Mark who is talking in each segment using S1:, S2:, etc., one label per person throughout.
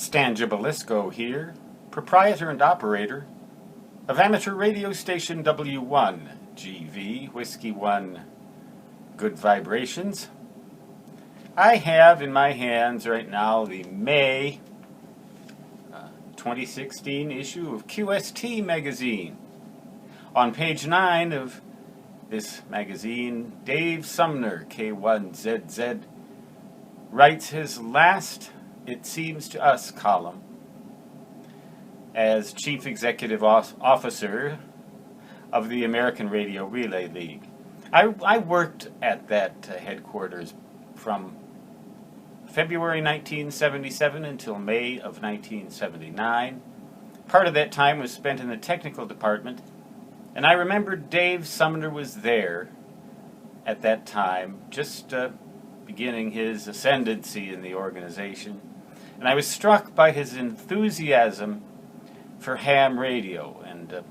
S1: Stan Gibilisco here, proprietor and operator of amateur radio station W1 GV Whiskey 1 Good Vibrations. I have in my hands right now the May 2016 issue of QST magazine. On page 9 of this magazine, Dave Sumner, K1ZZ, writes his last "It Seems to Us" column as Chief Executive Officer of the American Radio Relay League. I worked at that headquarters from February 1977 until May of 1979. Part of that time was spent in the technical department, and I remember Dave Sumner was there at that time, just beginning his ascendancy in the organization. And I was struck by his enthusiasm for ham radio, and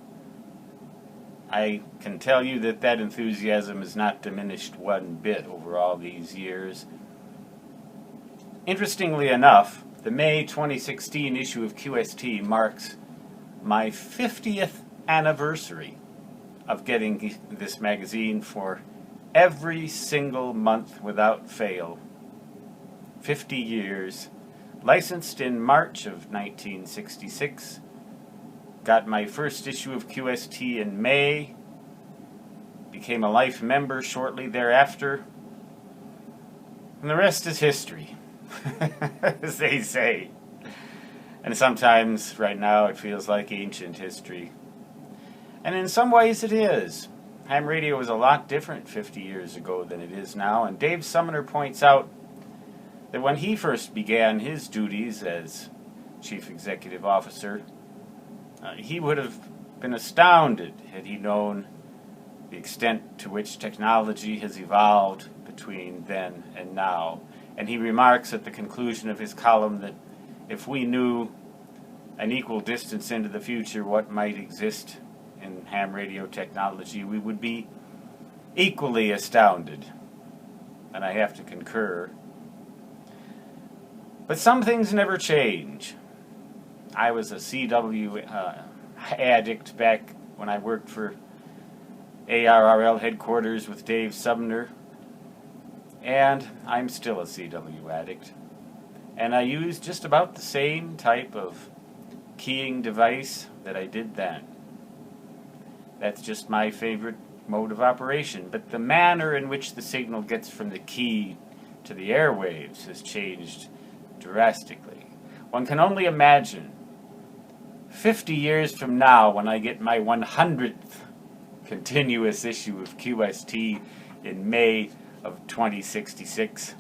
S1: I can tell you that that enthusiasm has not diminished one bit over all these years. Interestingly enough, the May 2016 issue of QST marks my 50th anniversary of getting this magazine for every single month without fail. 50 years. Licensed in March of 1966. Got my first issue of QST in May. Became a life member shortly thereafter. And the rest is history, as they say. And sometimes, right now, it feels like ancient history. And in some ways it is. Ham radio was a lot different 50 years ago than it is now, and Dave Sumner points out that when he first began his duties as Chief Executive Officer, he would have been astounded had he known the extent to which technology has evolved between then and now. And he remarks at the conclusion of his column that if we knew an equal distance into the future what might exist in ham radio technology, we would be equally astounded. And I have to concur. But some things never change. I was a CW addict back when I worked for ARRL headquarters with Dave Sumner, and I'm still a CW addict. And I use just about the same type of keying device that I did then. That's just my favorite mode of operation. But the manner in which the signal gets from the key to the airwaves has changed drastically. One can only imagine 50 years from now when I get my 100th continuous issue of QST in May of 2066,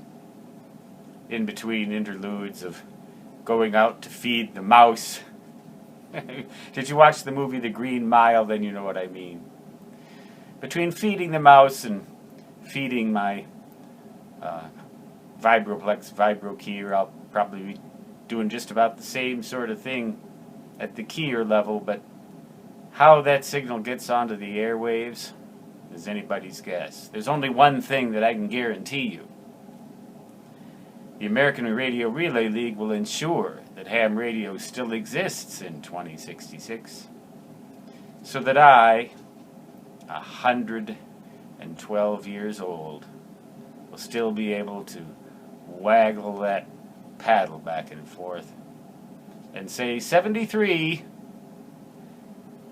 S1: in between interludes of going out to feed the mouse. Did you watch the movie The Green Mile? Then you know what I mean. Between feeding the mouse and feeding my Vibroplex Vibro Keyer, I'll probably be doing just about the same sort of thing at the keyer level, but how that signal gets onto the airwaves is anybody's guess. There's only one thing that I can guarantee you. The American Radio Relay League will ensure that ham radio still exists in 2066, so that I, 112 years old, will still be able to waggle that paddle back and forth and say 73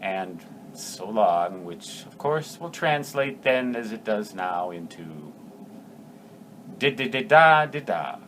S1: and so long, which of course will translate then as it does now into da-da-da-da-da-da.